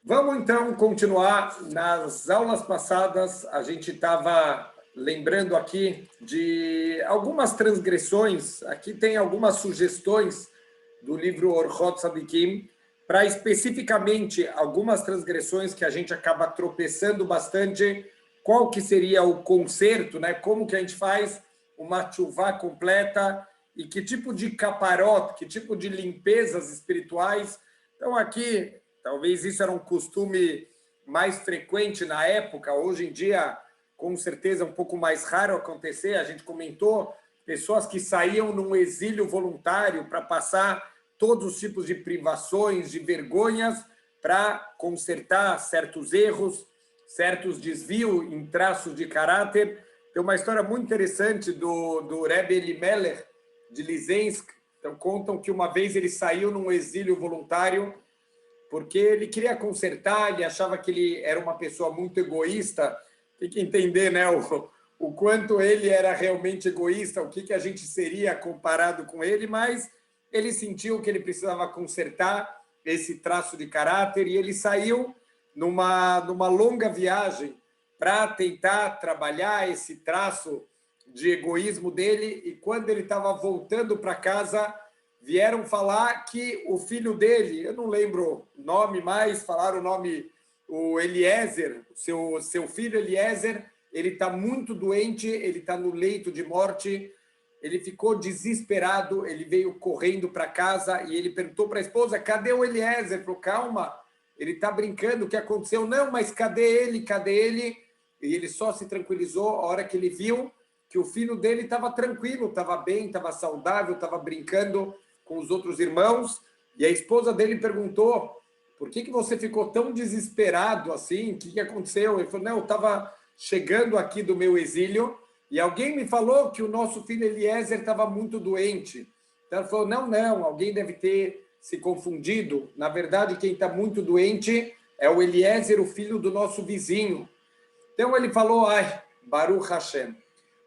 Vamos então continuar. Nas aulas passadas, a gente estava lembrando aqui de algumas transgressões. Aqui tem algumas sugestões do livro Orchot Tzadikim, para especificamente algumas transgressões que a gente acaba tropeçando bastante. Qual que seria o conserto, né? Como que a gente faz uma tchuvá completa e que tipo de caparot, que tipo de limpezas espirituais. Então aqui, talvez isso era um costume mais frequente na época, hoje em dia, com certeza, é um pouco mais raro acontecer. A gente comentou pessoas que saíam num exílio voluntário para passar todos os tipos de privações, de vergonhas, para consertar certos erros, certos desvios em traços de caráter. Tem uma história muito interessante do Rebbe Elimelech, de Lizensk. Então, contam que uma vez ele saiu num exílio voluntário porque ele queria consertar, ele achava que ele era uma pessoa muito egoísta. Tem que entender, né, o quanto ele era realmente egoísta, o que a gente seria comparado com ele, mas ele sentiu que ele precisava consertar esse traço de caráter e ele saiu numa longa viagem para tentar trabalhar esse traço de egoísmo dele. E quando ele estava voltando para casa, vieram falar que o filho dele, eu não lembro o nome mais, falaram o nome, o Eliezer, seu filho Eliezer, ele está muito doente, ele está no leito de morte, ele ficou desesperado, ele veio correndo para casa e ele perguntou para a esposa, cadê o Eliezer? Ele falou, calma, ele está brincando, o que aconteceu? Não, mas cadê ele? Cadê ele? E ele só se tranquilizou a hora que ele viu que o filho dele estava tranquilo, estava bem, estava saudável, estava brincando com os outros irmãos. E a esposa dele perguntou, por que você ficou tão desesperado assim? O que aconteceu? Ele falou, não, eu estava chegando aqui do meu exílio e alguém me falou que o nosso filho Eliezer estava muito doente. Então ela falou, não, alguém deve ter se confundido. Na verdade, quem está muito doente é o Eliezer, o filho do nosso vizinho. Então ele falou, ai, Baruch Hashem.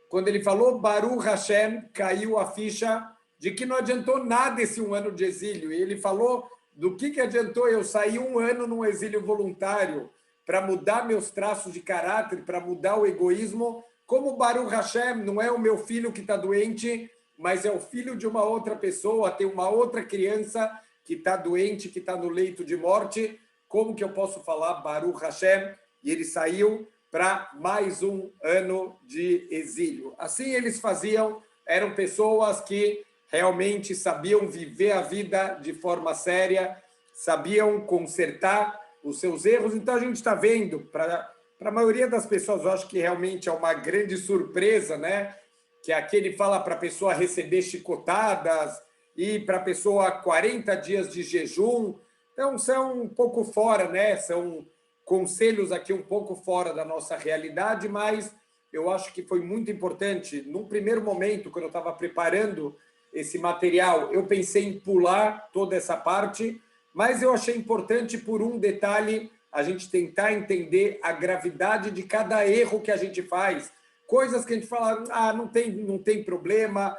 Quando ele falou Baruch Hashem, caiu a ficha de que não adiantou nada esse um ano de exílio. E ele falou, do que adiantou eu sair um ano num exílio voluntário para mudar meus traços de caráter, para mudar o egoísmo, como Baruch Hashem não é o meu filho que está doente, mas é o filho de uma outra pessoa, tem uma outra criança que está doente, que está no leito de morte, como que eu posso falar Baruch Hashem? E ele saiu para mais um ano de exílio. Assim eles faziam, eram pessoas que realmente sabiam viver a vida de forma séria, sabiam consertar os seus erros. Então a gente está vendo, para a maioria das pessoas, eu acho que realmente é uma grande surpresa, né? Que aqui ele fala para a pessoa receber chicotadas e para a pessoa 40 dias de jejum. Então são um pouco fora, né? São conselhos aqui um pouco fora da nossa realidade, mas eu acho que foi muito importante. Num primeiro momento, quando eu estava preparando esse material, eu pensei em pular toda essa parte, mas eu achei importante, por um detalhe, a gente tentar entender a gravidade de cada erro que a gente faz. Coisas que a gente fala, não tem problema,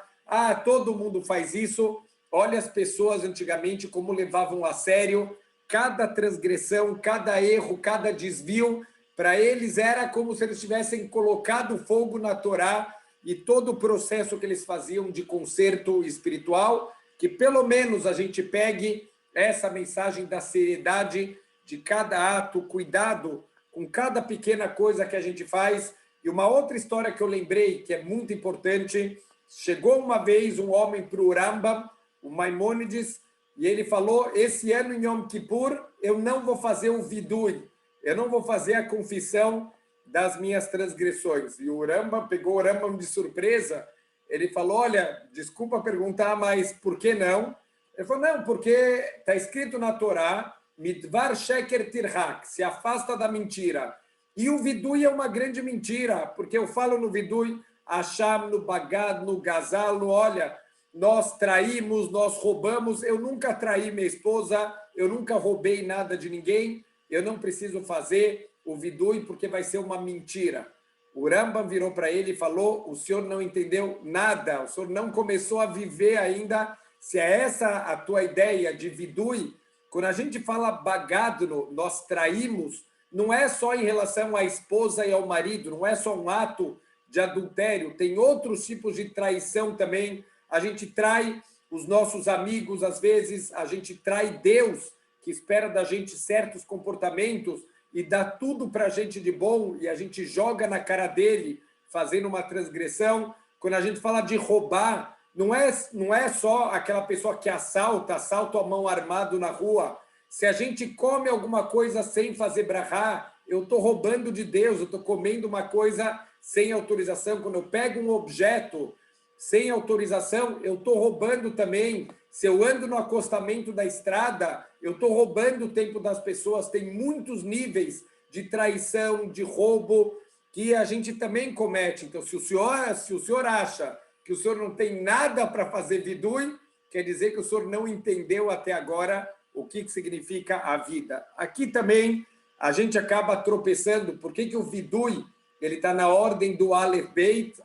todo mundo faz isso. Olha as pessoas antigamente como levavam a sério cada transgressão, cada erro, cada desvio. Para eles era como se eles tivessem colocado fogo na Torá, e todo o processo que eles faziam de conserto espiritual, que pelo menos a gente pegue essa mensagem da seriedade de cada ato, cuidado com cada pequena coisa que a gente faz. E uma outra história que eu lembrei, que é muito importante, chegou uma vez um homem para o Rambam, o Maimônides, e ele falou, esse ano em Yom Kippur eu não vou fazer o vidui, eu não vou fazer a confissão das minhas transgressões. E o Rambam pegou o Rambam de surpresa, ele falou, olha, desculpa perguntar, mas por que não? Ele falou, não, porque está escrito na Torá, Midvar Sheker Tirhak, se afasta da mentira. E o vidui é uma grande mentira, porque eu falo no vidui, Acham, no Bagad, no Gazal, olha, nós traímos, nós roubamos, eu nunca traí minha esposa, eu nunca roubei nada de ninguém, eu não preciso fazer o vidui porque vai ser uma mentira. O Rambam virou para ele e falou, o senhor não entendeu nada, o senhor não começou a viver ainda. Se é essa a tua ideia de vidui, Quando a gente fala bagadno, nós traímos, não é só em relação à esposa e ao marido, não é só um ato de adultério, tem outros tipos de traição também. A gente trai os nossos amigos, às vezes a gente trai Deus, que espera da gente certos comportamentos e dá tudo para a gente de bom e a gente joga na cara dele, fazendo uma transgressão. Quando a gente fala de roubar, não é só aquela pessoa que assalta a mão armado na rua. Se a gente come alguma coisa sem fazer brahá, eu estou roubando de Deus, eu estou comendo uma coisa sem autorização. Quando eu pego um objeto sem autorização, eu estou roubando também. Se eu ando no acostamento da estrada, eu estou roubando o tempo das pessoas. Tem muitos níveis de traição, de roubo, que a gente também comete. Então, se o senhor acha que o senhor não tem nada para fazer vidui, quer dizer que o senhor não entendeu até agora o que significa a vida. Aqui também a gente acaba tropeçando. Por que o vidui ele está na ordem do Aleph Beit,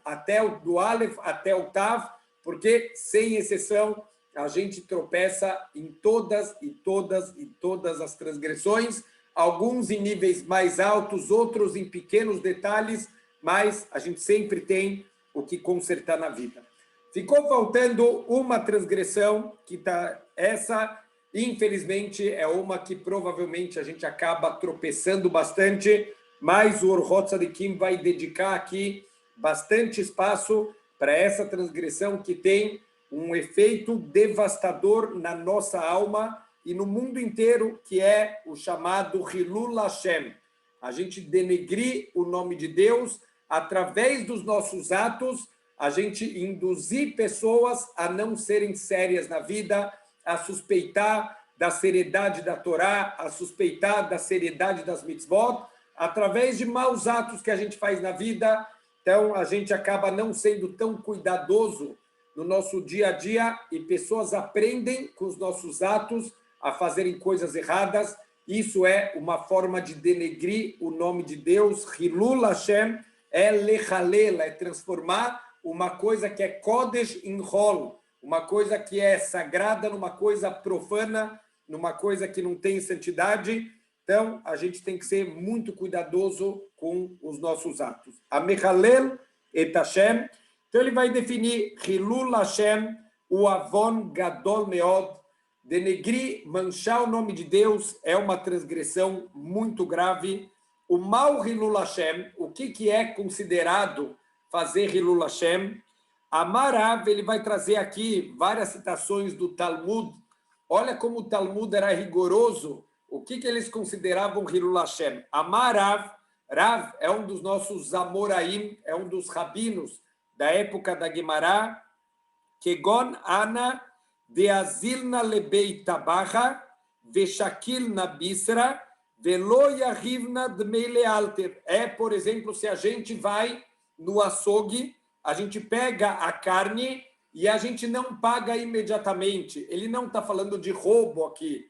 do Aleph até o Tav? Porque, sem exceção, a gente tropeça em todas as transgressões, alguns em níveis mais altos, outros em pequenos detalhes, mas a gente sempre tem o que consertar na vida. Ficou faltando uma transgressão, essa, infelizmente, é uma que provavelmente a gente acaba tropeçando bastante, mas o Orhot Tzadikim vai dedicar aqui bastante espaço para essa transgressão que tem um efeito devastador na nossa alma e no mundo inteiro, que é o chamado Hilul Hashem. A gente denegrir o nome de Deus através dos nossos atos, a gente induzir pessoas a não serem sérias na vida, a suspeitar da seriedade da Torá, a suspeitar da seriedade das mitzvot, através de maus atos que a gente faz na vida. Então, a gente acaba não sendo tão cuidadoso no nosso dia a dia e pessoas aprendem com os nossos atos a fazerem coisas erradas. Isso é uma forma de denegrir o nome de Deus. Hilul Hashem é lechalel, é transformar uma coisa que é kodesh em hol, uma coisa que é sagrada numa coisa profana, numa coisa que não tem santidade. Então, a gente tem que ser muito cuidadoso com os nossos atos. Amechalel et Hashem. Então, ele vai definir Hilul Hashem, o avon gadol meod. Denegrir, manchar o nome de Deus é uma transgressão muito grave. O mal Hilul Hashem, o que é considerado fazer Hilul Hashem? Amarav, ele vai trazer aqui várias citações do Talmud. Olha como o Talmud era rigoroso. O que eles consideravam Hilul Hashem? Amarav, Rav é um dos nossos Amoraim, é um dos rabinos da época da Gemara. Kegon Ana de Azilna lebei tabacha, veshakilna bisra, velo yahivna dmeile alter. É, por exemplo, se a gente vai no açougue, a gente pega a carne e a gente não paga imediatamente. Ele não está falando de roubo aqui.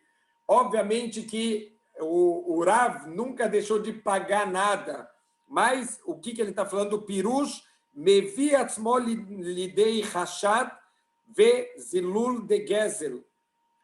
Obviamente que o Rav nunca deixou de pagar nada, mas o que ele está falando? Pirush, mevi atzmo lidei chashad ve zilul de gezel.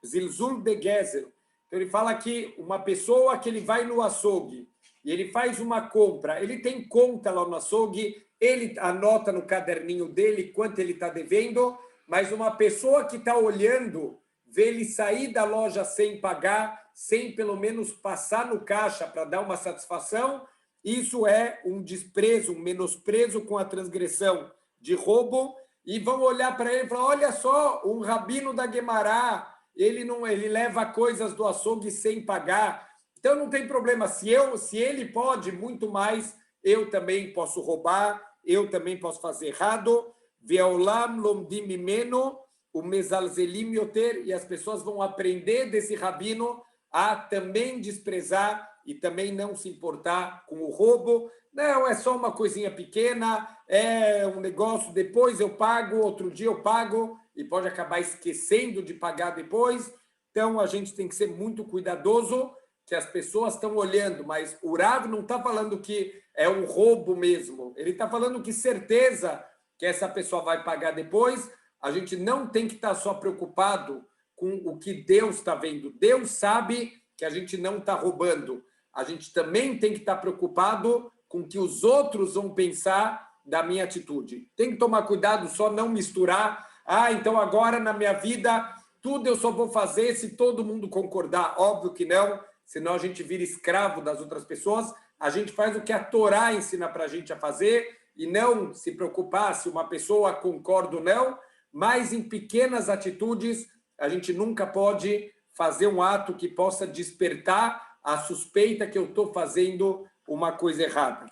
Zilzul de gezel. Então ele fala que uma pessoa que ele vai no açougue e ele faz uma compra, ele tem conta lá no açougue, ele anota no caderninho dele quanto ele está devendo, mas uma pessoa que está olhando, vê ele sair da loja sem pagar, sem pelo menos passar no caixa para dar uma satisfação, isso é um desprezo, um menosprezo com a transgressão de roubo, e vão olhar para ele e falar, olha só, um rabino da Guemará, ele leva coisas do açougue sem pagar, então não tem problema, se ele pode muito mais, eu também posso roubar, eu também posso fazer errado, ve'olam lomdim mimeno, o mezalzelim yoter, e as pessoas vão aprender desse rabino a também desprezar e também não se importar com o roubo. Não, é só uma coisinha pequena, é um negócio, depois eu pago, outro dia eu pago, e pode acabar esquecendo de pagar depois. Então, a gente tem que ser muito cuidadoso, que as pessoas estão olhando, mas o Rav não está falando que é um roubo mesmo. Ele está falando que certeza que essa pessoa vai pagar depois. A gente não tem que estar só preocupado com o que Deus está vendo. Deus sabe que a gente não está roubando. A gente também tem que estar preocupado com o que os outros vão pensar da minha atitude. Tem que tomar cuidado, só não misturar. Então agora na minha vida tudo eu só vou fazer se todo mundo concordar. Óbvio que não, senão a gente vira escravo das outras pessoas. A gente faz o que a Torá ensina para a gente a fazer e não se preocupar se uma pessoa concorda ou não, mas em pequenas atitudes a gente nunca pode fazer um ato que possa despertar a suspeita que eu estou fazendo uma coisa errada.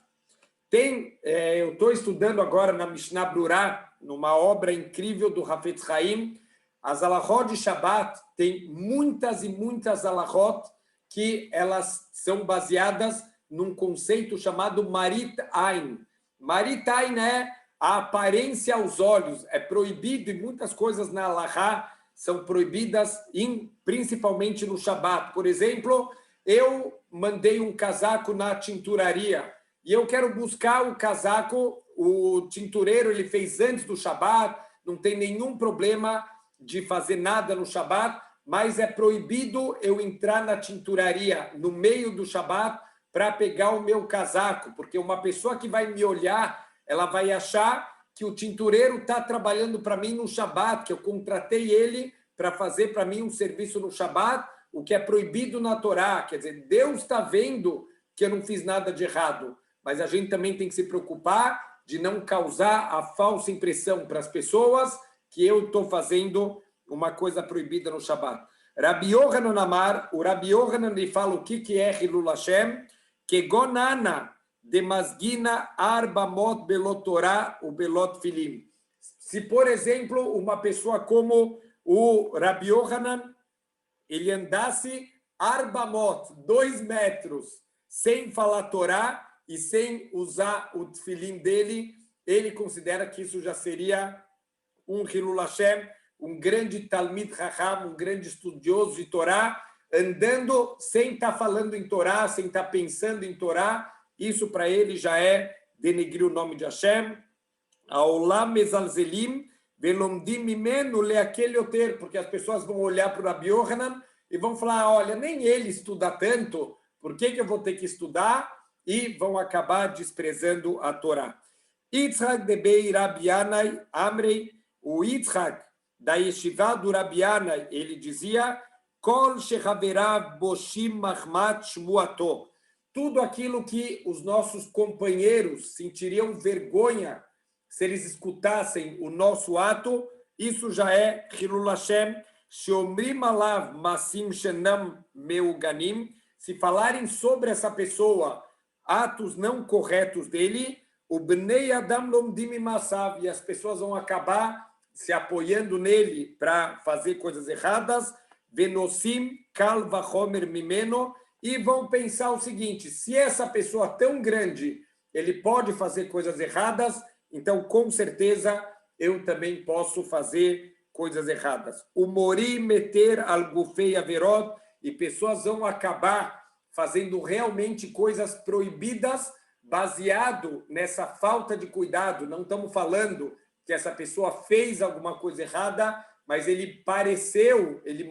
Eu estou estudando agora na Mishnah Brurá, numa obra incrível do Hafetz Haim, as alahot de Shabbat. Tem muitas e muitas alahot que elas são baseadas num conceito chamado Marit Ain. Marit Ain é a aparência aos olhos. É proibido e muitas coisas na alahá são proibidas, principalmente no Shabbat. Por exemplo, eu mandei um casaco na tinturaria e eu quero buscar o casaco, o tintureiro ele fez antes do Shabbat, não tem nenhum problema de fazer nada no Shabbat, mas é proibido eu entrar na tinturaria no meio do Shabbat para pegar o meu casaco, porque uma pessoa que vai me olhar, ela vai achar que o tintureiro está trabalhando para mim no Shabbat, que eu contratei ele para fazer para mim um serviço no Shabbat, o que é proibido na Torá. Quer dizer, Deus está vendo que eu não fiz nada de errado, mas a gente também tem que se preocupar de não causar a falsa impressão para as pessoas que eu estou fazendo uma coisa proibida no Shabbat. Rabi Yohanan Amar, o Rabi Yohanan ele fala o que é Hilul Hashem, que gonana de masgina arba mot belot Torah o belot filim. Se, por exemplo, uma pessoa como o Rabi Yohanan, ele andasse arbamot, 2 metros, sem falar Torá e sem usar o tefilim dele, ele considera que isso já seria um Hilul Hashem, um grande Talmid Chacham, um grande estudioso de Torá, andando sem estar falando em Torá, sem estar pensando em Torá. Isso para ele já é denegrir o nome de Hashem. Aolam mezalzelim velomdim mimenu leakel yoter, porque as pessoas vão olhar para o Rabi Yohanan e vão falar, olha, nem ele estuda tanto, por que eu vou ter que estudar? E vão acabar desprezando a Torá. Yitzhak de Bei Rabi Yanai Amrei, o Yitzhak da Yeshiva do Rabi Yanai, ele dizia, Kol shehaverav boshim mahmat shmuato. Tudo aquilo que os nossos companheiros sentiriam vergonha se eles escutassem o nosso ato, isso já é Hilul Hashem, sheomrim alav masim shenam meuganim. Se falarem sobre essa pessoa atos não corretos dele, o Bnei Adam lomdim masav, e as pessoas vão acabar se apoiando nele para fazer coisas erradas, venosim kal vachomer mimeno, e vão pensar o seguinte, se essa pessoa tão grande, ele pode fazer coisas erradas, então com certeza eu também posso fazer coisas erradas. O mori meter al gufei averot, e pessoas vão acabar fazendo realmente coisas proibidas baseado nessa falta de cuidado. Não estamos falando que essa pessoa fez alguma coisa errada, mas ele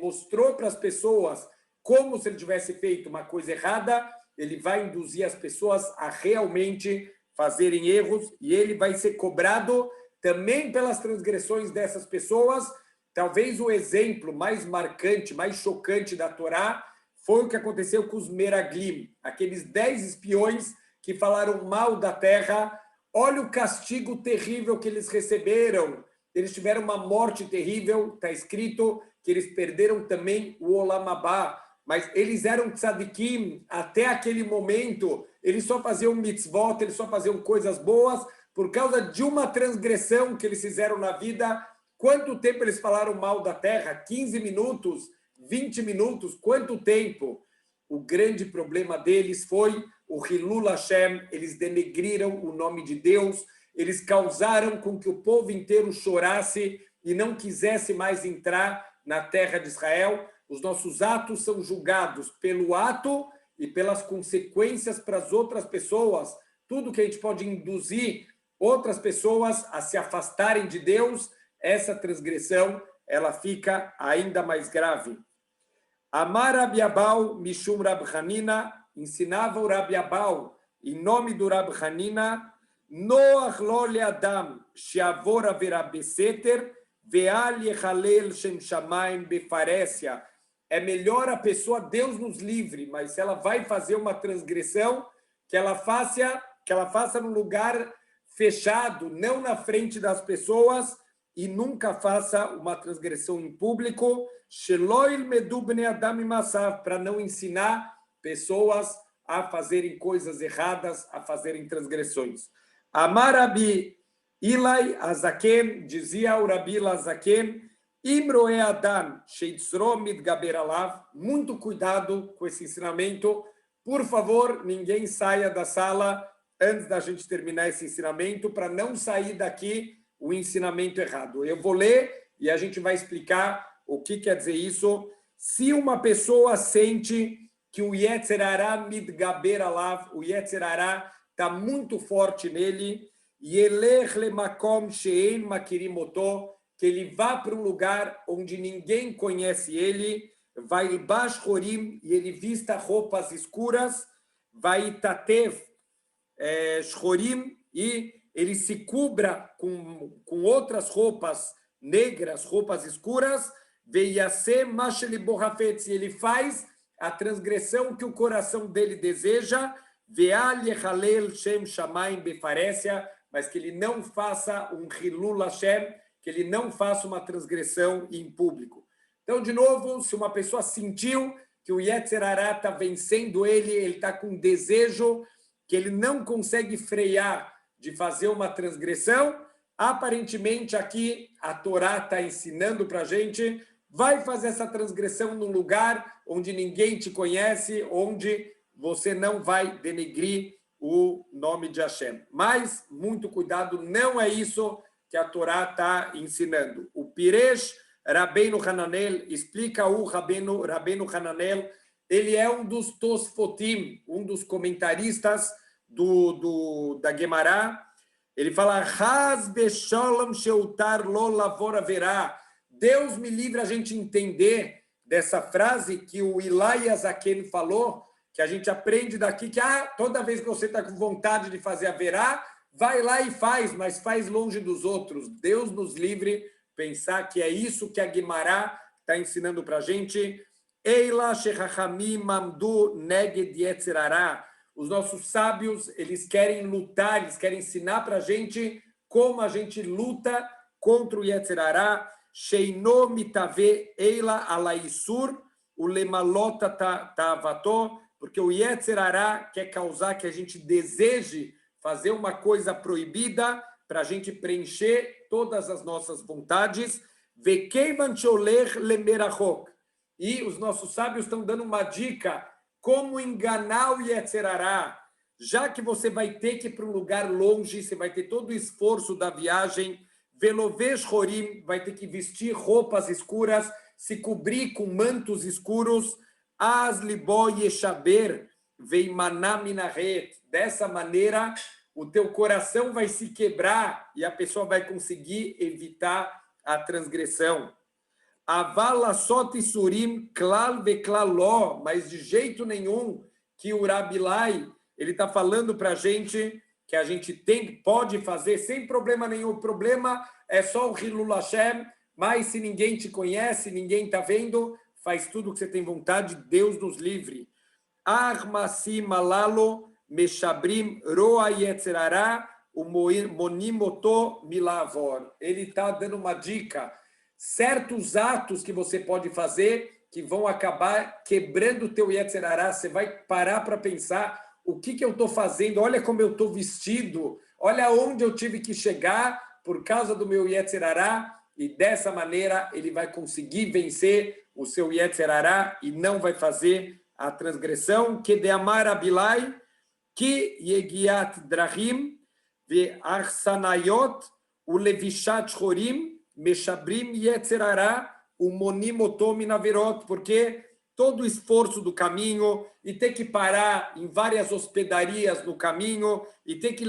mostrou para as pessoas como se ele tivesse feito uma coisa errada, ele vai induzir as pessoas a realmente fazerem erros e ele vai ser cobrado também pelas transgressões dessas pessoas. Talvez o exemplo mais marcante, mais chocante da Torá foi o que aconteceu com os Meraglim, aqueles 10 espiões que falaram mal da terra. Olha o castigo terrível que eles receberam. Eles tiveram uma morte terrível, está escrito que eles perderam também o Olam Abá, mas eles eram tzadikim até aquele momento, eles só faziam mitzvot, eles só faziam coisas boas, por causa de uma transgressão que eles fizeram na vida. Quanto tempo eles falaram mal da terra? 15 minutos? 20 minutos? Quanto tempo? O grande problema deles foi o Hilul Hashem, eles denegriram o nome de Deus, eles causaram com que o povo inteiro chorasse e não quisesse mais entrar na terra de Israel. Os nossos atos são julgados pelo ato e pelas consequências para as outras pessoas. Tudo que a gente pode induzir outras pessoas a se afastarem de Deus, essa transgressão ela fica ainda mais grave. Amar Rabi Abau Mishum Rab Hanina, ensinava o Rabi Abau, em nome do Rab Hanina, Noach lo le'adam she'avor averá beseter ve'al yechalel shem shamayim befarécia. É melhor a pessoa, Deus nos livre, mas se ela vai fazer uma transgressão, que ela faça num lugar fechado, não na frente das pessoas, e nunca faça uma transgressão em público, para não ensinar pessoas a fazerem coisas erradas, a fazerem transgressões. Amar Rabi Ilai Azaken, dizia o Rabi Ilai Azaken, Imroe Adam Sheitzro Mitgaber Alav, muito cuidado com esse ensinamento. Por favor, ninguém saia da sala antes da gente terminar esse ensinamento, para não sair daqui o ensinamento errado. Eu vou ler e a gente vai explicar o que quer dizer isso. Se uma pessoa sente que o Yetzer Hara Mitgaber Alav, o Yetzer Hara está muito forte nele, Yelech lemakom she'en makirim oto, que ele vá para um lugar onde ninguém conhece ele, vai bash chorim, e ele vista roupas escuras, vai tatev chorim, e ele se cubra com outras roupas negras, roupas escuras, veiasem masheli borrafetz, e ele faz a transgressão que o coração dele deseja, ve'al yechalel shem shamayim befarécia, mas que ele não faça um Hilul Hashem, que ele não faça uma transgressão em público. Então, de novo, se uma pessoa sentiu que o Yetzer Hara está vencendo ele está com desejo, que ele não consegue frear de fazer uma transgressão, aparentemente aqui a Torá está ensinando para a gente, vai fazer essa transgressão num lugar onde ninguém te conhece, onde você não vai denegrir o nome de Hashem. Mas, muito cuidado, não é isso que a Torá está ensinando. O Piresh Rabbeinu Hananel explica o Rabbeinu Hananel, ele é um dos Tosfotim, um dos comentaristas da Gemara. Ele fala, Haz beshalom sheutar lo lavor haverá. Deus me livre a gente entender dessa frase que o Ilai Azaken falou, que a gente aprende daqui, que toda vez que você está com vontade de fazer haverá, vai lá e faz, mas faz longe dos outros. Deus nos livre pensar que é isso que a Guimará está ensinando para a gente. Eila shechachamim mamdu neged yetzer hara. Os nossos sábios, eles querem lutar, eles querem ensinar para a gente como a gente luta contra o yetzer hara. Sheino mitave eila alaisur, o lemalota tavato, porque o yetzer hara quer causar que a gente deseje fazer uma coisa proibida para a gente preencher todas as nossas vontades. E os nossos sábios estão dando uma dica como enganar o yetzer hara. Já que você vai ter que ir para um lugar longe, você vai ter todo o esforço da viagem, velovesh chorim, vai ter que vestir roupas escuras, se cobrir com mantos escuros, as libo yeshaber veimaná minaret. Dessa maneira, o teu coração vai se quebrar e a pessoa vai conseguir evitar a transgressão. Avala sot surim klal veklaló, mas de jeito nenhum que o Rabi Ilai, ele está falando para a gente que a gente pode fazer sem problema nenhum. O problema é só o Hilul Hashem, mas se ninguém te conhece, ninguém está vendo, faz tudo o que você tem vontade, Deus nos livre. Armasi malalo meshabrim roa yetzer hara o monimoto milavor. Ele está dando uma dica. Certos atos que você pode fazer que vão acabar quebrando o teu yetzer hara. Você vai parar para pensar o que eu estou fazendo, olha como eu estou vestido, olha onde eu tive que chegar por causa do meu yetzer hara, e dessa maneira ele vai conseguir vencer o seu yetzer hara e não vai fazer a transgressão. Que de amar abilai, que yegiat drahim, ve arsanayot, o levishat chorim, meshabrim yetzer hara, o monimotom naverot, porque todo o esforço do caminho e ter que parar em várias hospedarias no caminho e ter que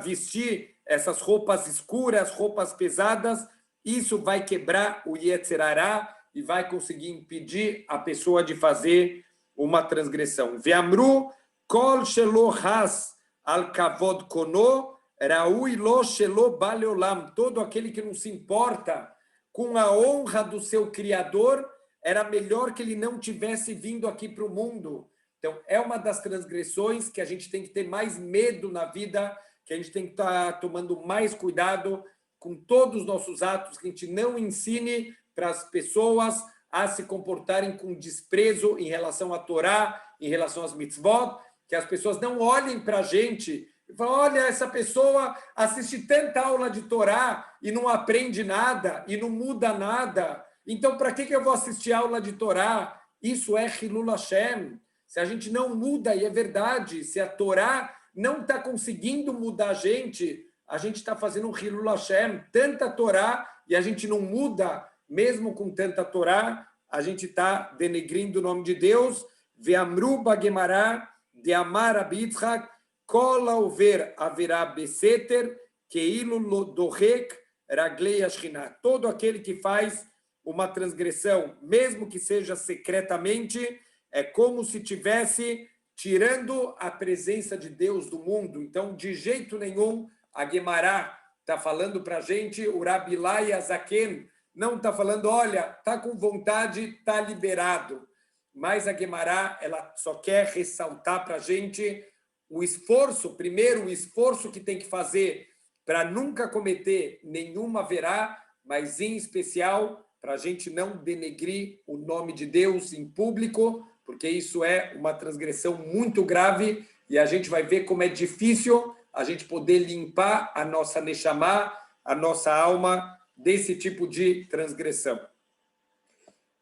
vestir essas roupas escuras, roupas pesadas, isso vai quebrar o Yetzer Hará e vai conseguir impedir a pessoa de fazer uma transgressão. Ve'amru kol shelo has al kavod kono raui lo shelo baleolam. Todo aquele que não se importa com a honra do seu Criador, era melhor que ele não tivesse vindo aqui para o mundo. Então, é uma das transgressões que a gente tem que ter mais medo na vida, que a gente tem que estar tomando mais cuidado com todos os nossos atos, que a gente não ensine para as pessoas a se comportarem com desprezo em relação à Torá, em relação às mitzvot, que as pessoas não olhem para a gente e falem, olha, essa pessoa assiste tanta aula de Torá e não aprende nada, e não muda nada. Então, para que eu vou assistir aula de Torá? Isso é Hilul Hashem. Se a gente não muda, e é verdade, se a Torá não está conseguindo mudar a gente está fazendo um Hilul Hashem, tanta Torá, e a gente não muda, mesmo com tanta Torá, a gente está denegrindo o nome de Deus. Ve'amru bagemará de amar abitzhak, kol haover haverá beseter, keilu dorek raglei ashkinah. Todo aquele que faz uma transgressão, mesmo que seja secretamente, é como se tivesse tirando a presença de Deus do mundo. Então, de jeito nenhum, a Guemará está falando para a gente, o Rabi Lai Azaken não está falando, olha, está com vontade, está liberado. Mas a Guemará, ela só quer ressaltar para a gente o esforço, primeiro o esforço que tem que fazer para nunca cometer nenhuma verá, mas em especial para a gente não denegrir o nome de Deus em público, porque isso é uma transgressão muito grave e a gente vai ver como é difícil a gente poder limpar a nossa neshama, a nossa alma, desse tipo de transgressão.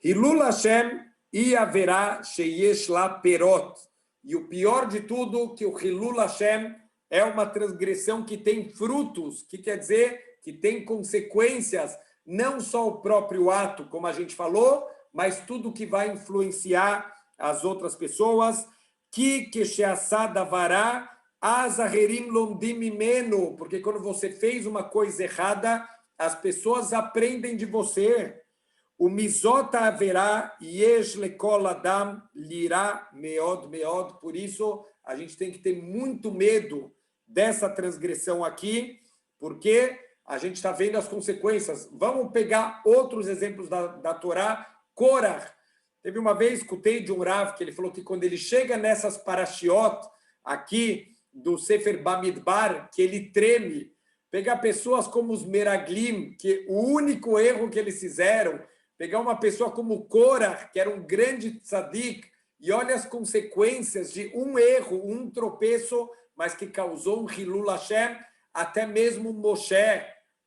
Hilul Hashem e haverá sheyesh la perot. E o pior de tudo, que o Hilul Hashem é uma transgressão que tem frutos, que quer dizer que tem consequências, não só o próprio ato, como a gente falou, mas tudo que vai influenciar as outras pessoas. Que she'asad havará azaherim lomdim mimeno, porque quando você fez uma coisa errada, as pessoas aprendem de você. O misota haverá yesh lekol adam lirá meod meod. Por isso, a gente tem que ter muito medo dessa transgressão aqui, porque a gente está vendo as consequências. Vamos pegar outros exemplos da Torá. Korah. Teve uma vez, escutei de um Rav, que ele falou que quando ele chega nessas parashiot aqui do Sefer Bamidbar, que ele treme. Pegar pessoas como os Meraglim, que o único erro que eles fizeram, pegar uma pessoa como Korah, que era um grande tzadik, e olha as consequências de um erro, um tropeço, mas que causou um Hilul Hashem, até mesmo Moshe.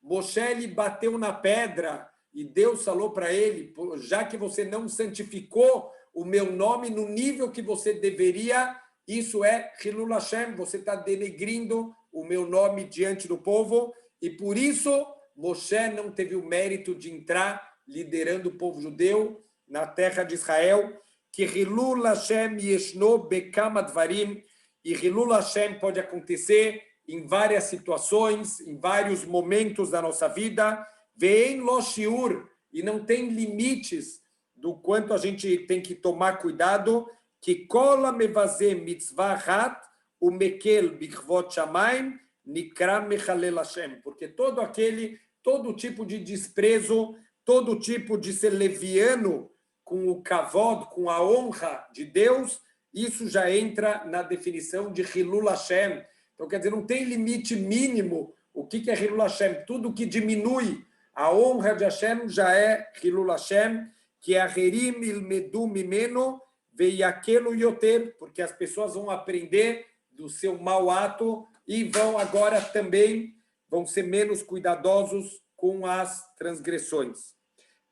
Moshe, ele bateu na pedra, e Deus falou para ele, já que você não santificou o meu nome no nível que você deveria, isso é Hilul Hashem, você está denegrindo o meu nome diante do povo, e por isso Moshe não teve o mérito de entrar liderando o povo judeu na terra de Israel, que Hilul Hashem yeshno bekama dvarim, e Hilul Hashem pode acontecer em várias situações, em vários momentos da nossa vida, ve'en lo shiur, e não tem limites do quanto a gente tem que tomar cuidado, que kola mevazeh mitzvah hat, o mekel bichvot shamayim, nikra mechalel Hashem, porque todo tipo de desprezo, todo tipo de ser leviano com o kavod, com a honra de Deus, isso já entra na definição de Hilul Hashem. Então, quer dizer, não tem limite mínimo. O que é Hilul Hashem? Tudo que diminui a honra de Hashem já é Hilul Hashem, que é Aherim ilmedu mimeno veiakelu yoter, porque as pessoas vão aprender do seu mau ato e vão agora também vão ser menos cuidadosos com as transgressões.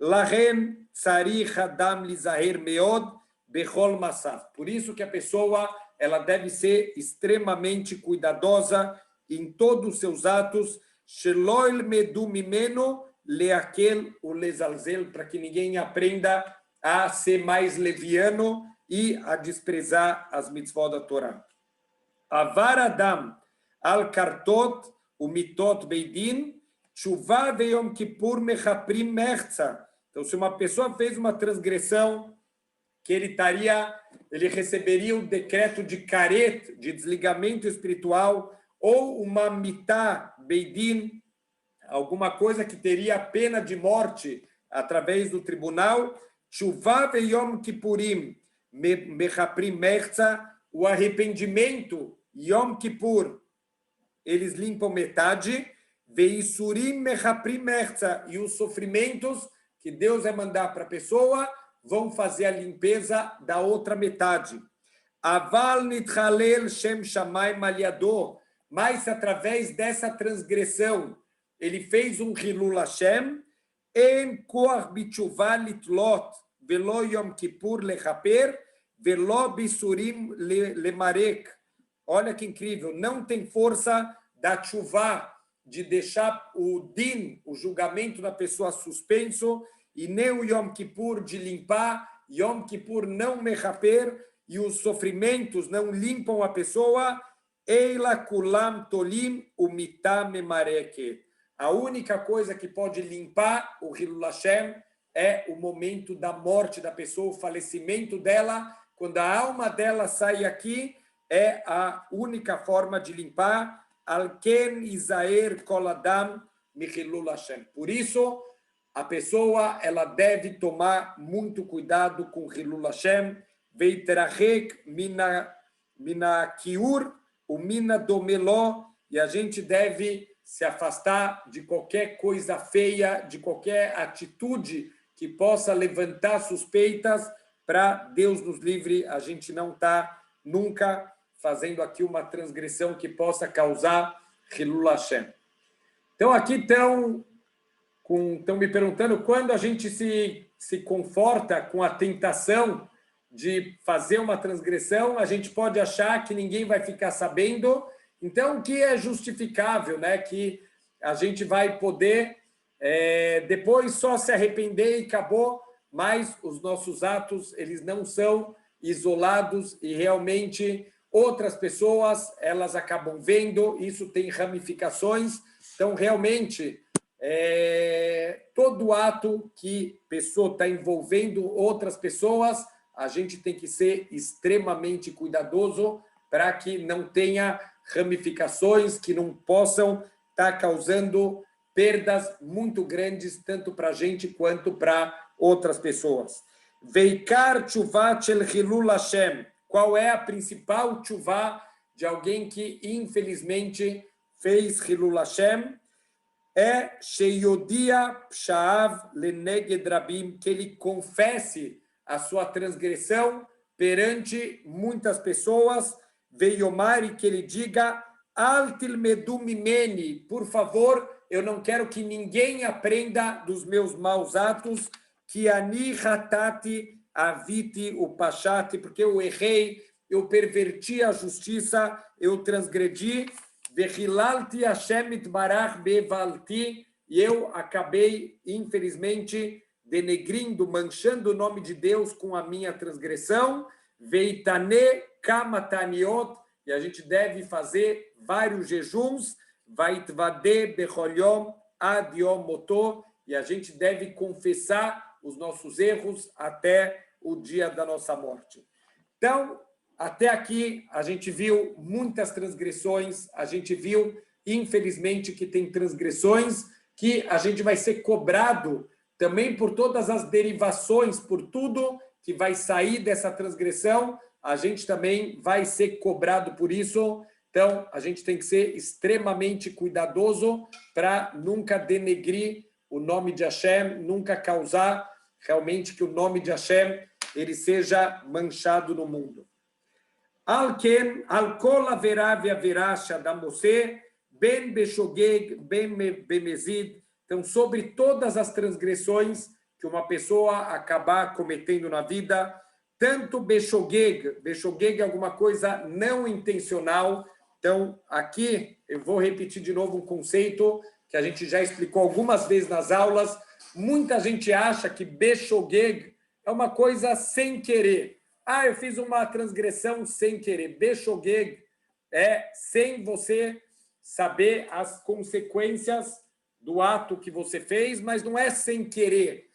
Lahem tzarich adam lizaher meod bechol masav. Por isso que a pessoa ela deve ser extremamente cuidadosa em todos os seus atos. Shelo ilmedu mimeno leakel o lezalzel, para que ninguém aprenda a ser mais leviano e a desprezar as mitzvot da Torá. Avar adam al kartot o mitot beidin Tshuva veyom kippur mechaprim merza. Então, se uma pessoa fez uma transgressão, que ele receberia o decreto de karet, de desligamento espiritual, ou uma mitá, beidin, alguma coisa que teria pena de morte através do tribunal, tshuva veyom kippurim mechaprim merza, o arrependimento, Yom Kippur, eles limpam metade, veisurim mechaprim merza, e os sofrimentos que Deus vai mandar para a pessoa vão fazer a limpeza da outra metade. Aval nitchalel shem shamayim aliado, mas através dessa transgressão, ele fez um Hilul Hashem, en koach bitshuva litlot, velo Yom Kippur lechaper, velo bisurim lemarek. Olha que incrível, não tem força da tshuva, de deixar o din, o julgamento da pessoa suspenso, e nem o Yom Kippur de limpar, Yom Kippur não mechaper, e os sofrimentos não limpam a pessoa, eila kulam tolim umitah memareke. A única coisa que pode limpar o Hilul Hashem é o momento da morte da pessoa, o falecimento dela, quando a alma dela sai aqui, é a única forma de limpar. Alken Isaer Koladam Michilul Hashem. Por isso, a pessoa ela deve tomar muito cuidado com Hilul Hashem. Veiterachek mina kiur o mina domeló. E a gente deve se afastar de qualquer coisa feia, de qualquer atitude que possa levantar suspeitas, para Deus nos livre, a gente não está nunca fazendo aqui uma transgressão que possa causar Hilul Hashem. Então, aqui estão me perguntando quando a gente se conforta com a tentação de fazer uma transgressão, a gente pode achar que ninguém vai ficar sabendo, então, que é justificável, né? Que a gente vai poder depois só se arrepender e acabou, mas os nossos atos, eles não são isolados e realmente outras pessoas, elas acabam vendo, isso tem ramificações. Então, realmente, todo ato que a pessoa está envolvendo outras pessoas, a gente tem que ser extremamente cuidadoso para que não tenha ramificações, que não possam estar causando perdas muito grandes, tanto para a gente quanto para outras pessoas. Veikar tshuvat shel Hilul Hashem. Qual é a principal tshuva de alguém que, infelizmente, fez Hilul Hashem? É Sheyodia Pshaav Leneged Rabim, que ele confesse a sua transgressão perante muitas pessoas, Veiomar, e que ele diga, Altil Medum Mimeni, por favor, eu não quero que ninguém aprenda dos meus maus atos, que Ani Hatati Aviti o Pachati, porque eu errei, eu perverti a justiça, eu transgredi, Vehilalti Hashem Itbarach Bevalti, e eu acabei, infelizmente, denegrindo, manchando o nome de Deus com a minha transgressão, Veitane Kamataniot, e a gente deve fazer vários jejuns, Vaitvade Becholyom Ad Yom Moto, e a gente deve confessar os nossos erros até o dia da nossa morte. Então, até aqui, a gente viu muitas transgressões, a gente viu, infelizmente, que tem transgressões que a gente vai ser cobrado também por todas as derivações, por tudo que vai sair dessa transgressão, a gente também vai ser cobrado por isso. Então, a gente tem que ser extremamente cuidadoso para nunca denegrir o nome de Hashem, nunca causar realmente que o nome de Hashem ele seja manchado no mundo. Alken, alkol averá ve'averá shadam oseh, ben beshogeg, ben bemezid. Então, sobre todas as transgressões que uma pessoa acabar cometendo na vida, tanto beshogeg é alguma coisa não intencional. Então, aqui eu vou repetir de novo um conceito que a gente já explicou algumas vezes nas aulas. Muita gente acha que beshogeg é uma coisa sem querer. Ah, eu fiz uma transgressão sem querer. Beshogeg é sem você saber as consequências do ato que você fez, mas não é sem querer.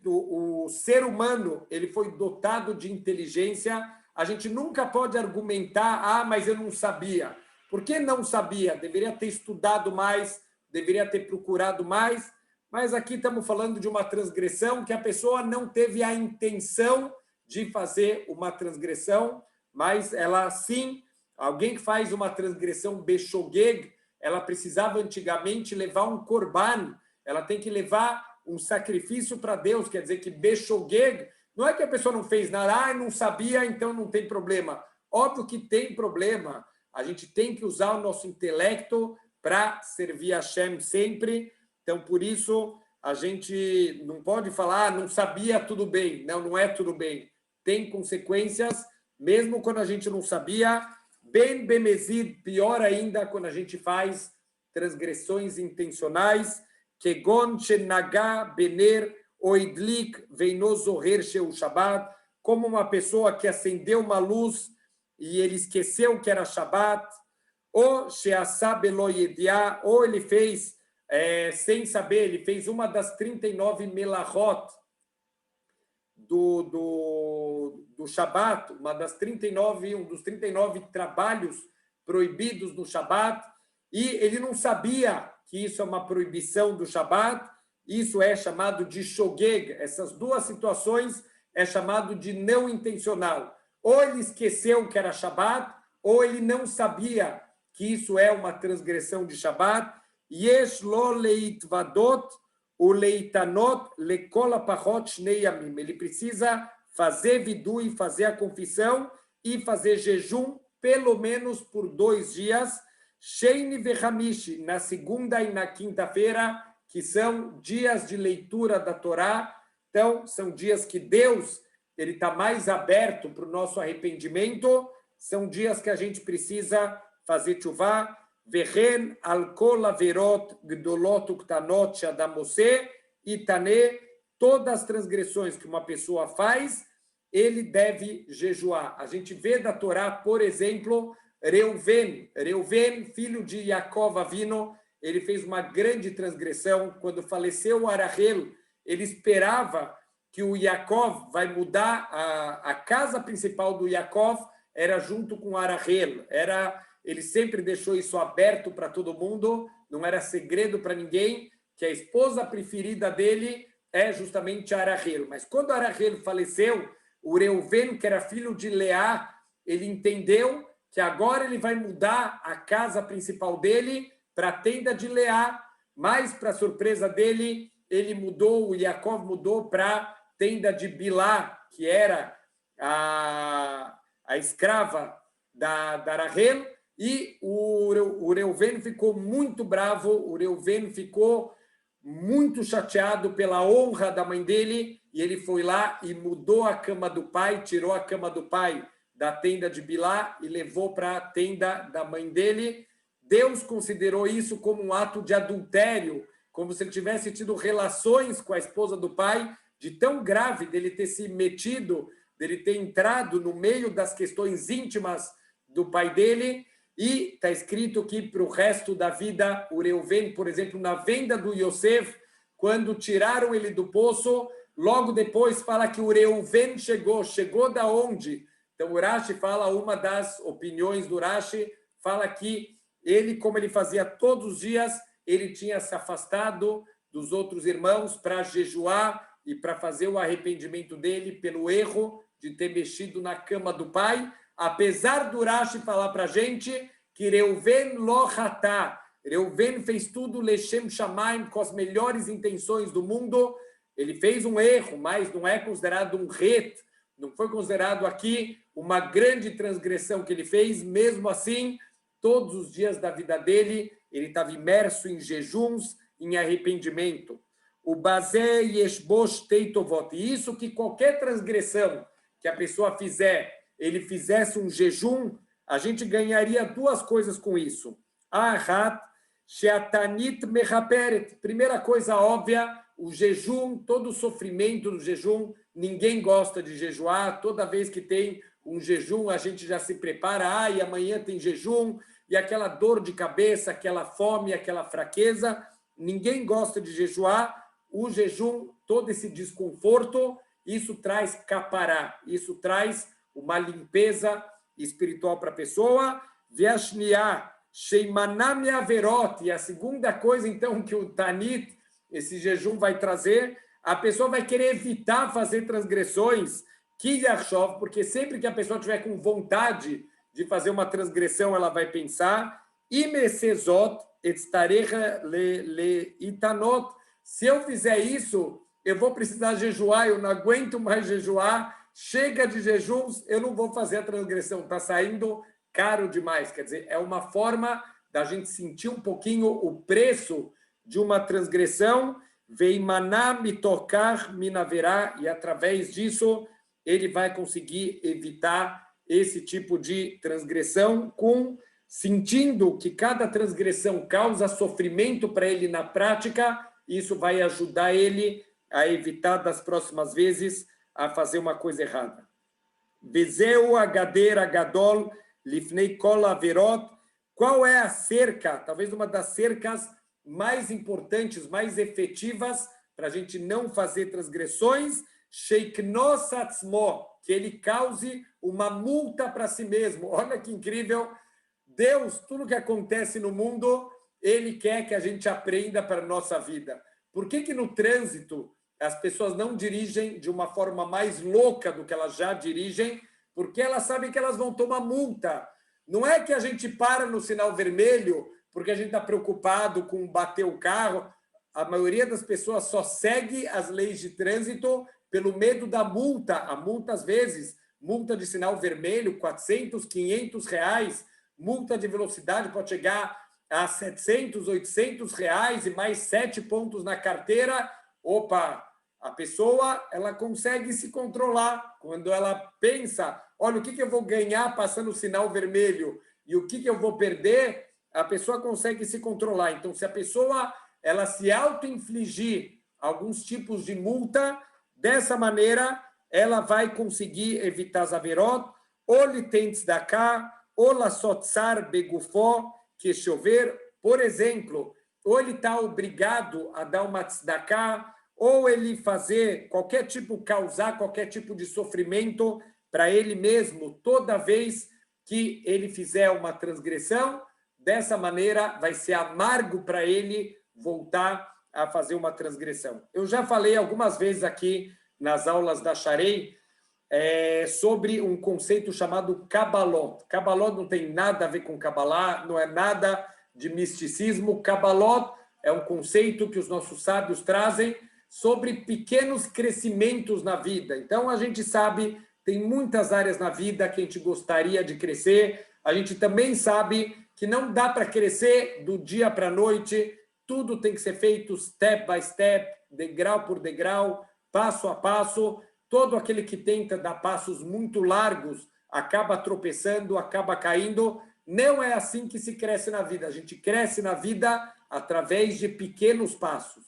O ser humano, ele foi dotado de inteligência. A gente nunca pode argumentar, mas eu não sabia. Por que não sabia? Deveria ter estudado mais, deveria ter procurado mais. Mas aqui estamos falando de uma transgressão que a pessoa não teve a intenção de fazer uma transgressão, mas ela sim, alguém que faz uma transgressão beshogeg, ela precisava antigamente levar um korban, ela tem que levar um sacrifício para Deus, quer dizer que beshogeg, não é que a pessoa não fez nada, não sabia, então não tem problema. Óbvio que tem problema, a gente tem que usar o nosso intelecto para servir a Hashem sempre, então por isso a gente não pode falar, não sabia, tudo bem. Não, não é tudo bem. Tem consequências, mesmo quando a gente não sabia. Ben bemezid, pior ainda, quando a gente faz transgressões intencionais. Kegon shenaga bener oidlik veino zoher sheu Shabbat, como uma pessoa que acendeu uma luz e ele esqueceu que era Shabbat, ou sheasa belo yedia, ou ele fez sem saber, ele fez uma das 39 melachot do Shabat, uma das 39, um dos 39 trabalhos proibidos no Shabat, e ele não sabia que isso é uma proibição do Shabat, isso é chamado de shogeg. Essas duas situações é chamado de não intencional. Ou ele esqueceu que era Shabat, ou ele não sabia que isso é uma transgressão de Shabat. Yesh lo leitvadot o leitanot lekol apachot shnei yamim. Ele precisa fazer vidu e fazer a confissão e fazer jejum pelo menos por 2 dias, sheini vechamishi, na segunda e na quinta-feira, que são dias de leitura da Torá. Então, são dias que Deus ele está mais aberto para o nosso arrependimento, são dias que a gente precisa fazer tchuvá. Vehen al kol averot gdolot uktanot shadam oseh itane, todas as transgressões que uma pessoa faz, ele deve jejuar. A gente vê da Torá, por exemplo, Reuven, filho de Yaakov Avino, ele fez uma grande transgressão. Quando faleceu o Arachel, ele esperava que o Yaakov vai mudar, a casa principal do Yaakov era junto com o Arachel, ele sempre deixou isso aberto para todo mundo, não era segredo para ninguém, que a esposa preferida dele é justamente Arachel. Mas quando Arachel faleceu, o Reuven, que era filho de Leá, ele entendeu que agora ele vai mudar a casa principal dele para a tenda de Leá, mas, para surpresa dele, o Yaakov mudou para a tenda de Bilá, que era a escrava da Rachel. E o Reuven ficou muito bravo, o Reuven ficou muito chateado pela honra da mãe dele, e ele foi lá e mudou a cama do pai, tirou a cama do pai da tenda de Bilá e levou para a tenda da mãe dele. Deus considerou isso como um ato de adultério, como se ele tivesse tido relações com a esposa do pai, de tão grave dele ter se metido, dele ter entrado no meio das questões íntimas do pai dele. E está escrito que para o resto da vida, o Reuven, por exemplo, na venda do Yosef, quando tiraram ele do poço, logo depois fala que o Reuven chegou da onde? Então o Rashi fala, uma das opiniões do Rashi, fala que ele, como ele fazia todos os dias, ele tinha se afastado dos outros irmãos para jejuar e para fazer o arrependimento dele pelo erro de ter mexido na cama do pai. Apesar do Rashi falar para a gente que Reuven lo hatá, Reuven fez tudo Leshem Shamaim, com as melhores intenções do mundo, ele fez um erro, mas não é considerado um ret, não foi considerado aqui uma grande transgressão que ele fez. Mesmo assim, todos os dias da vida dele, ele estava imerso em jejuns, em arrependimento. O Bazé Yeshbosh Teitovot, e isso que qualquer transgressão que a pessoa fizer, ele fizesse um jejum, a gente ganharia 2 coisas com isso. Ahat, sheatanit mechaperet. Primeira coisa óbvia, o jejum, todo o sofrimento do jejum, ninguém gosta de jejuar. Toda vez que tem um jejum, a gente já se prepara, e amanhã tem jejum, e aquela dor de cabeça, aquela fome, aquela fraqueza, ninguém gosta de jejuar, o jejum, todo esse desconforto, isso traz capará, isso traz uma limpeza espiritual para a pessoa. Veashniá, sheimanam averot, e a segunda coisa, então, que o Tanit, esse jejum vai trazer, a pessoa vai querer evitar fazer transgressões, porque sempre que a pessoa tiver com vontade de fazer uma transgressão, ela vai pensar, imesezot etstarecha le itanot, se eu fizer isso, eu vou precisar jejuar, eu não aguento mais jejuar, chega de jejuns, eu não vou fazer a transgressão, está saindo caro demais. Quer dizer, é uma forma da gente sentir um pouquinho o preço de uma transgressão, veimaná mitocar minaverá, e através disso ele vai conseguir evitar esse tipo de transgressão, sentindo que cada transgressão causa sofrimento para ele na prática. Isso vai ajudar ele a evitar das próximas vezes a fazer uma coisa errada. Vezeu agader agadol lifnei kol averot. Qual é a cerca, talvez uma das cercas mais importantes, mais efetivas para a gente não fazer transgressões? Sheiknos atzmo, que ele cause uma multa para si mesmo. Olha que incrível! Deus, tudo que acontece no mundo, ele quer que a gente aprenda para a nossa vida. Por que no trânsito as pessoas não dirigem de uma forma mais louca do que elas já dirigem? Porque elas sabem que elas vão tomar multa. Não é que a gente para no sinal vermelho porque a gente está preocupado com bater o carro. A maioria das pessoas só segue as leis de trânsito pelo medo da multa. A multa, às vezes, multa de sinal vermelho, 400, 500 reais. Multa de velocidade pode chegar a 700, 800 reais e mais 7 pontos na carteira. Opa, a pessoa ela consegue se controlar. Quando ela pensa, olha, o que eu vou ganhar passando o sinal vermelho e o que eu vou perder, a pessoa consegue se controlar. Então, se a pessoa ela se auto-infligir alguns tipos de multa, dessa maneira, ela vai conseguir evitar as averot, ou litentes da cá, ou la sotzar begufó, que chover, por exemplo, ou ele está obrigado a dar uma tzedakah, ou ele fazer qualquer tipo, causar qualquer tipo de sofrimento para ele mesmo, toda vez que ele fizer uma transgressão. Dessa maneira, vai ser amargo para ele voltar a fazer uma transgressão. Eu já falei algumas vezes aqui nas aulas da Sharei sobre um conceito chamado Kabbalot. Kabbalot não tem nada a ver com Kabbalah, não é nada de misticismo. Kabbalot é um conceito que os nossos sábios trazem sobre pequenos crescimentos na vida. Então, a gente sabe, tem muitas áreas na vida que a gente gostaria de crescer. A gente também sabe que não dá para crescer do dia para a noite. Tudo tem que ser feito step by step, degrau por degrau, passo a passo. Todo aquele que tenta dar passos muito largos acaba tropeçando, acaba caindo. Não é assim que se cresce na vida. A gente cresce na vida através de pequenos passos.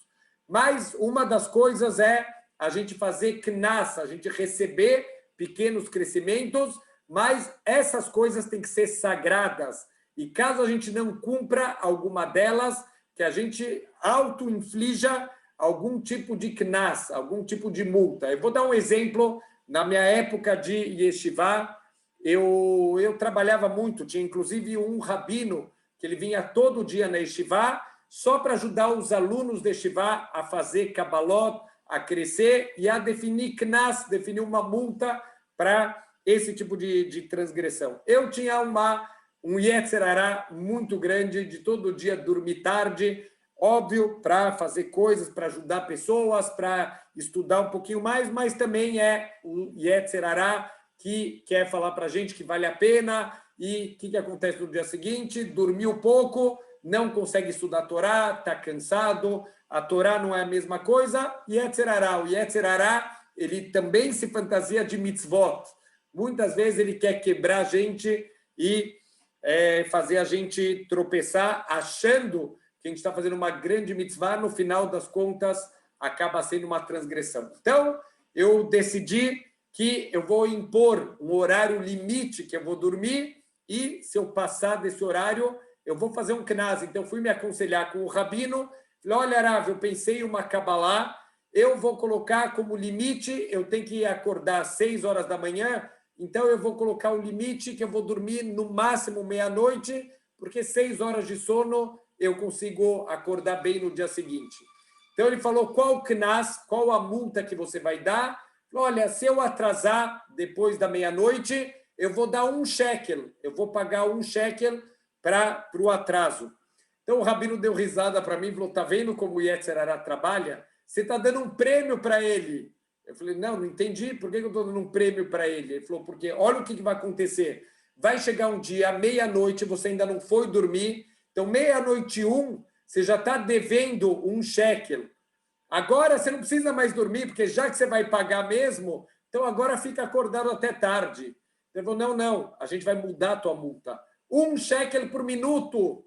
Mas uma das coisas é a gente fazer knas, a gente receber pequenos crescimentos, mas essas coisas têm que ser sagradas. E caso a gente não cumpra alguma delas, que a gente auto-inflija algum tipo de knas, algum tipo de multa. Eu vou dar um exemplo. Na minha época de yeshiva, eu trabalhava muito, tinha inclusive um rabino que ele vinha todo dia na yeshiva só para ajudar os alunos de yeshiva a fazer kabbalot, a crescer e a definir knas, definir uma multa para esse tipo de transgressão. Eu tinha um yetzer hará muito grande de todo dia dormir tarde, óbvio, para fazer coisas, para ajudar pessoas, para estudar um pouquinho mais, mas também é o yetzer hará que quer falar para a gente que vale a pena. E o que acontece no dia seguinte? Dormiu pouco, não consegue estudar a Torá, está cansado, a Torá não é a mesma coisa. Yetzer hará, o yetzer hará, ele também se fantasia de mitzvot. Muitas vezes ele quer quebrar a gente e fazer a gente tropeçar, achando que a gente está fazendo uma grande mitzvah, no final das contas, acaba sendo uma transgressão. Então, eu decidi que eu vou impor um horário limite que eu vou dormir e, se eu passar desse horário, eu vou fazer um knas. Então, fui me aconselhar com o rabino, Falei, olha, Rav, eu pensei em uma Kabbalah, eu vou colocar como limite, eu tenho que acordar às 6 horas da manhã, então eu vou colocar um limite que eu vou dormir no máximo meia-noite, porque 6 horas de sono eu consigo acordar bem no dia seguinte. Então ele falou, qual knas, qual a multa que você vai dar? Falou, olha, se eu atrasar depois da meia-noite, eu vou dar 1 shekel, eu vou pagar 1 shekel para o atraso. Então o Rabino deu risada para mim e falou, tá vendo como o Yetzer Hara trabalha? Você está dando um prêmio para ele. Eu falei, não entendi. Por que eu estou dando um prêmio para ele? Ele falou, porque olha o que vai acontecer. Vai chegar um dia, meia-noite, você ainda não foi dormir. Então, meia-noite 1, você já está devendo 1 shekel. Agora você não precisa mais dormir, porque já que você vai pagar mesmo, então agora fica acordado até tarde. Ele falou, não, a gente vai mudar a tua multa. 1 shekel por minuto.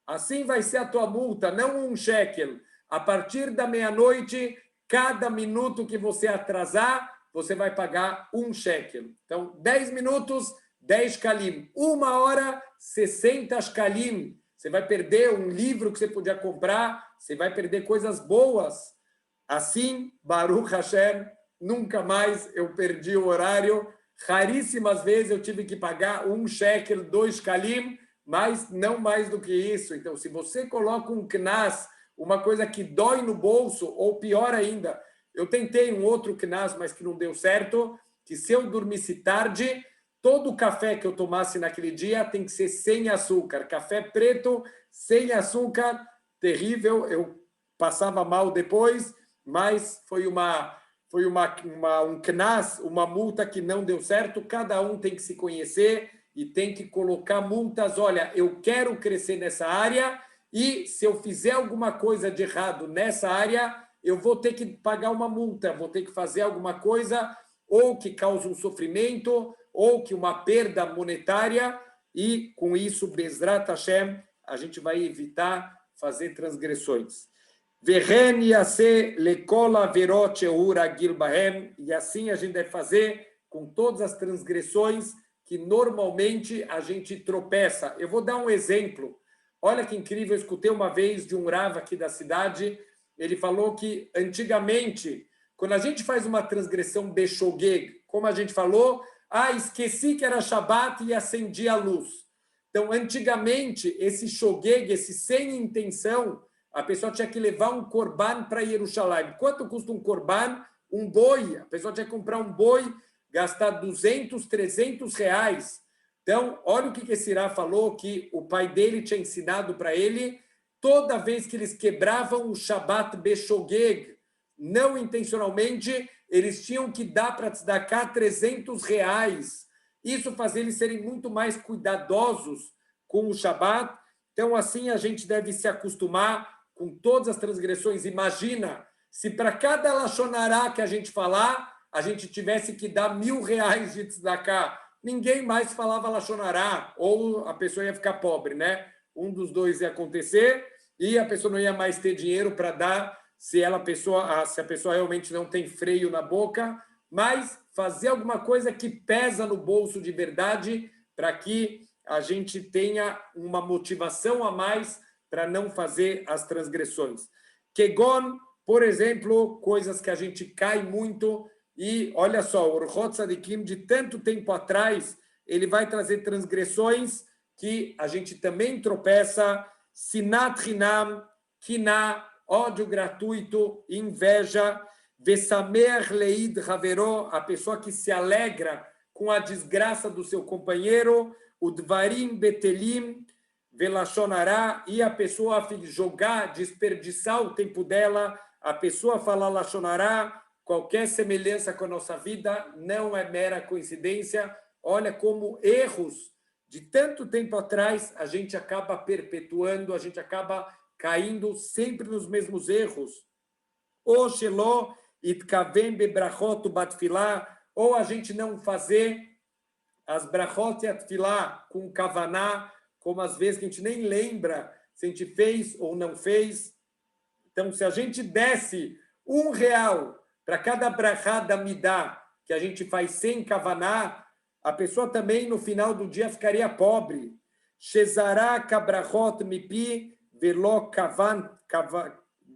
Assim vai ser a tua multa, não 1 shekel. A partir da meia-noite, cada minuto que você atrasar, você vai pagar 1 shekel. Então, 10 minutos, 10 shkalim. 1 hora, 60 shkalim. Você vai perder um livro que você podia comprar, você vai perder coisas boas. Assim, Baruch Hashem, nunca mais eu perdi o horário. Raríssimas vezes eu tive que pagar 1 shekel, 2 shkalim, mas não mais do que isso. Então, se você coloca um knas, uma coisa que dói no bolso, ou pior ainda, eu tentei um outro knas, mas que não deu certo, que se eu dormisse tarde, todo o café que eu tomasse naquele dia tem que ser sem açúcar. Café preto, sem açúcar, terrível. Eu passava mal depois, mas foi um knas, uma multa que não deu certo. Cada um tem que se conhecer e tem que colocar multas. Olha, eu quero crescer nessa área e se eu fizer alguma coisa de errado nessa área, eu vou ter que pagar uma multa, vou ter que fazer alguma coisa ou que cause um sofrimento ou que uma perda monetária e com isso, Bezrat Hashem, a gente vai evitar fazer transgressões. Vehen yaseh lekol averot shehur hagil bahem, e assim a gente deve fazer com todas as transgressões que normalmente a gente tropeça. Eu vou dar um exemplo. Olha que incrível, eu escutei uma vez de um Rav aqui da cidade, ele falou que antigamente, quando a gente faz uma transgressão beshogeg, como a gente falou, esqueci que era Shabat e acendi a luz. Então, antigamente, esse shogeg, esse sem intenção, a pessoa tinha que levar um korban para Jerusalém. Quanto custa um korban? Um boi. A pessoa tinha que comprar um boi, gastar 200, 300 reais. Então, olha o que esse Rav falou, que o pai dele tinha ensinado para ele, toda vez que eles quebravam o Shabat Beshogeg, não intencionalmente, eles tinham que dar para tzedakah 300 reais. Isso fazia eles serem muito mais cuidadosos com o Shabat. Então, assim, a gente deve se acostumar com todas as transgressões. Imagina, se para cada lashon hará que a gente falar, a gente tivesse que dar 1.000 reais de tzedakah. Ninguém mais falava lashon hará, ou a pessoa ia ficar pobre, né? Um dos dois ia acontecer e a pessoa não ia mais ter dinheiro para dar se a pessoa realmente não tem freio na boca, mas fazer alguma coisa que pesa no bolso de verdade para que a gente tenha uma motivação a mais para não fazer as transgressões. Kegon, por exemplo, coisas que a gente cai muito. E olha só, o Orchot Tzadikim, de tanto tempo atrás, ele vai trazer transgressões que a gente também tropeça. Sinat Hinam, Kiná, ódio gratuito, inveja. Vesamer Leid Haveró, a pessoa que se alegra com a desgraça do seu companheiro. Udvarim Betelim, Velashonará, e a pessoa jogar, desperdiçar o tempo dela, a pessoa falar Lashonará. Qualquer semelhança com a nossa vida não é mera coincidência. Olha como erros de tanto tempo atrás a gente acaba perpetuando, a gente acaba caindo sempre nos mesmos erros. Ou Shelo itkavem bebrachot batfilá, ou a gente não fazer as brachot e atfilá com kavaná, como às vezes que a gente nem lembra se a gente fez ou não fez. Então, se a gente desse R$1 para cada brachá da midá que a gente faz sem kavaná, a pessoa também no final do dia ficaria pobre. Shezará kabrachot mipi velo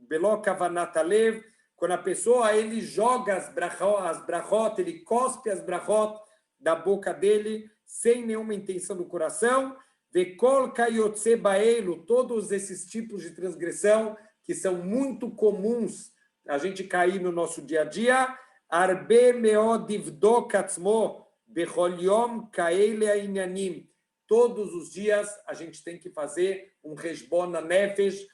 Belo kavanat alev, quando a pessoa ele joga as brachot, ele cospe as brachot da boca dele, sem nenhuma intenção do coração, vekol kayotze baelo, todos esses tipos de transgressão que são muito comuns a gente cair no nosso dia a dia, arbe meod ivdok atzmo bechol yom kaele ainyanim. Todos os dias a gente tem que fazer um resbon nefesh,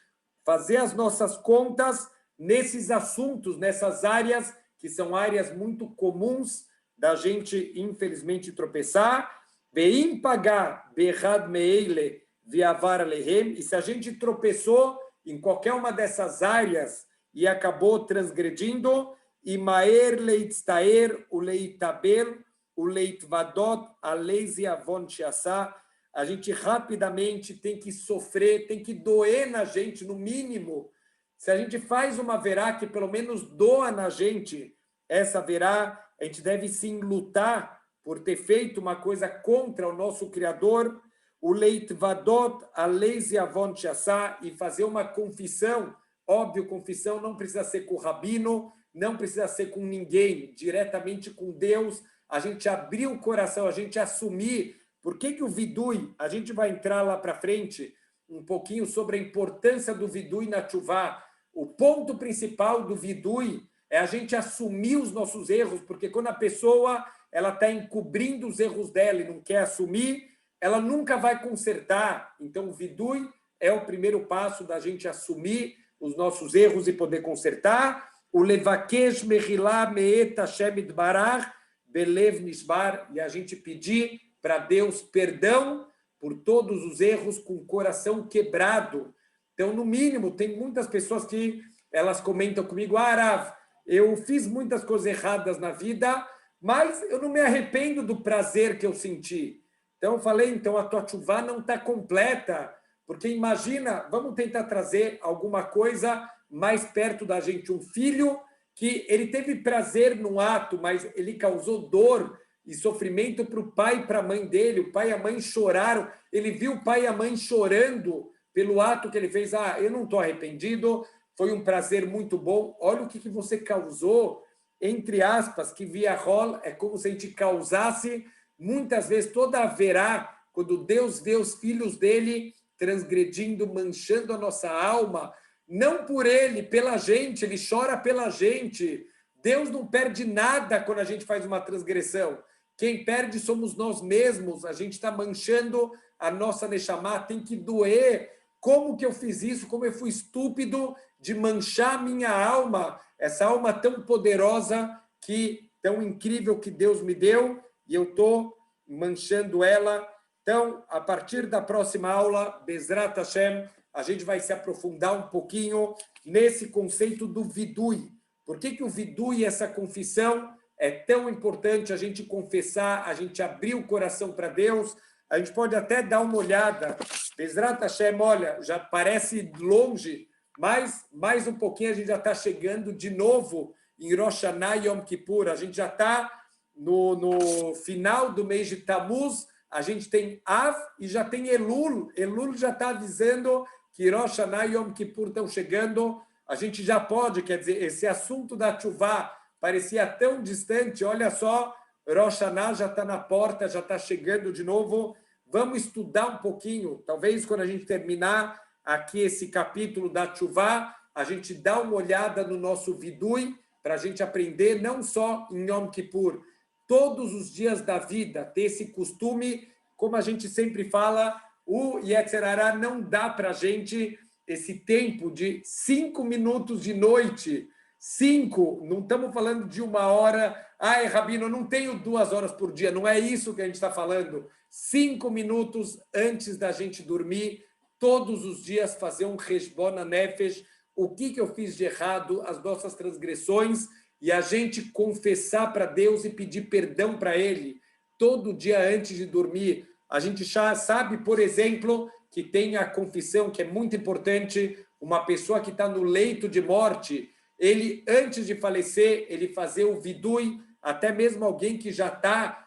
fazer as nossas contas nesses assuntos, nessas áreas que são áreas muito comuns da gente, infelizmente, tropeçar. Veim pagar berrad meile viavar alehem. E se a gente tropeçou em qualquer uma dessas áreas e acabou transgredindo, imaer leitstaer o leitabel o leitvadot a leisi avon shiasá. A gente rapidamente tem que sofrer, tem que doer na gente, no mínimo. Se a gente faz uma verá que pelo menos doa na gente, essa verá, a gente deve sim lutar por ter feito uma coisa contra o nosso Criador, o leitvadot a leisi avon shiasá, e fazer uma confissão. Óbvio, confissão não precisa ser com o rabino, não precisa ser com ninguém, diretamente com Deus. A gente abrir o coração, a gente assumir. Por que o vidui, a gente vai entrar lá para frente um pouquinho sobre a importância do vidui na tchuvá. O ponto principal do vidui é a gente assumir os nossos erros, porque quando a pessoa ela está encobrindo os erros dela e não quer assumir, ela nunca vai consertar. Então, o vidui é o primeiro passo da gente assumir os nossos erros e poder consertar. O levakesh mechilá me'et Hashem idbarach belev nishbar, e a gente pedir para Deus perdão por todos os erros com o coração quebrado. Então, no mínimo, tem muitas pessoas que elas comentam comigo, Rav, eu fiz muitas coisas erradas na vida, mas eu não me arrependo do prazer que eu senti. Então, eu falei, então a tua tchuvá não está completa, porque imagina, vamos tentar trazer alguma coisa mais perto da gente, um filho que ele teve prazer no ato, mas ele causou dor e sofrimento para o pai e para a mãe dele. O pai e a mãe choraram. Ele viu o pai e a mãe chorando pelo ato que ele fez. Eu não estou arrependido, foi um prazer muito bom. Olha o que você causou, entre aspas, que via rol, é como se a gente causasse, muitas vezes, toda a verá, quando Deus vê os filhos dele transgredindo, manchando a nossa alma, não por ele, pela gente, ele chora pela gente. Deus não perde nada quando a gente faz uma transgressão. Quem perde somos nós mesmos. A gente está manchando a nossa neshama. Tem que doer. Como que eu fiz isso? Como eu fui estúpido de manchar a minha alma? Essa alma tão poderosa, tão incrível que Deus me deu, e eu estou manchando ela. Então, a partir da próxima aula, Bezrat Hashem, a gente vai se aprofundar um pouquinho nesse conceito do vidui. Por que o vidui, essa confissão, é tão importante a gente confessar, a gente abrir o coração para Deus? A gente pode até dar uma olhada. Bezrat Hashem, olha, já parece longe, mas mais um pouquinho a gente já está chegando de novo em Rosh Hashanah e Yom Kippur. A gente já está no final do mês de Tammuz, a gente tem Av e já tem Elul. Elul já está avisando que Rosh Hashanah e Yom Kippur estão chegando. A gente já pode, quer dizer, esse assunto da tchuvá parecia tão distante. Olha só, Rosh Hashanah já está na porta, já está chegando de novo. Vamos estudar um pouquinho. Talvez quando a gente terminar aqui esse capítulo da tchuvá, a gente dá uma olhada no nosso vidui, para a gente aprender não só em Yom Kippur, todos os dias da vida, ter esse costume, como a gente sempre fala, o Yetzer Hara não dá para a gente esse tempo de 5 minutos de noite. 5, não estamos falando de 1 hora. Rabino, eu não tenho 2 horas por dia. Não é isso que a gente está falando. 5 minutos antes da gente dormir, todos os dias fazer um Heshbon Nefesh, o que eu fiz de errado, as nossas transgressões, e a gente confessar para Deus e pedir perdão para Ele todo dia antes de dormir. A gente já sabe, por exemplo, que tem a confissão, que é muito importante, uma pessoa que está no leito de morte, ele, antes de falecer, ele fazer o vidui, até mesmo alguém que já está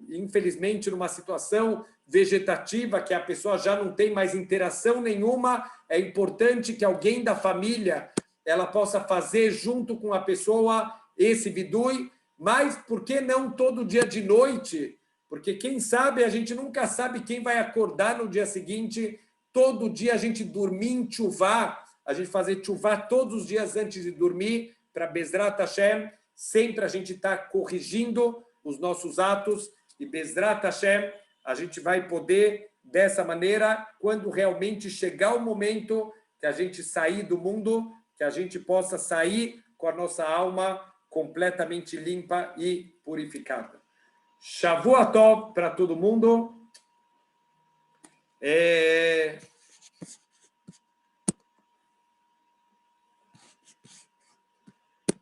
infelizmente, numa situação vegetativa, que a pessoa já não tem mais interação nenhuma, é importante que alguém da família ela possa fazer junto com a pessoa esse vidui, mas por que não todo dia de noite? Porque quem sabe, a gente nunca sabe quem vai acordar no dia seguinte, todo dia a gente dormir em tchuvá, a gente fazer tchuvá todos os dias antes de dormir, para Bezrat Hashem, sempre a gente está corrigindo os nossos atos, e Bezrat Hashem, a gente vai poder, dessa maneira, quando realmente chegar o momento que a gente sair do mundo, que a gente possa sair com a nossa alma completamente limpa e purificada. Shavua Tov para todo mundo.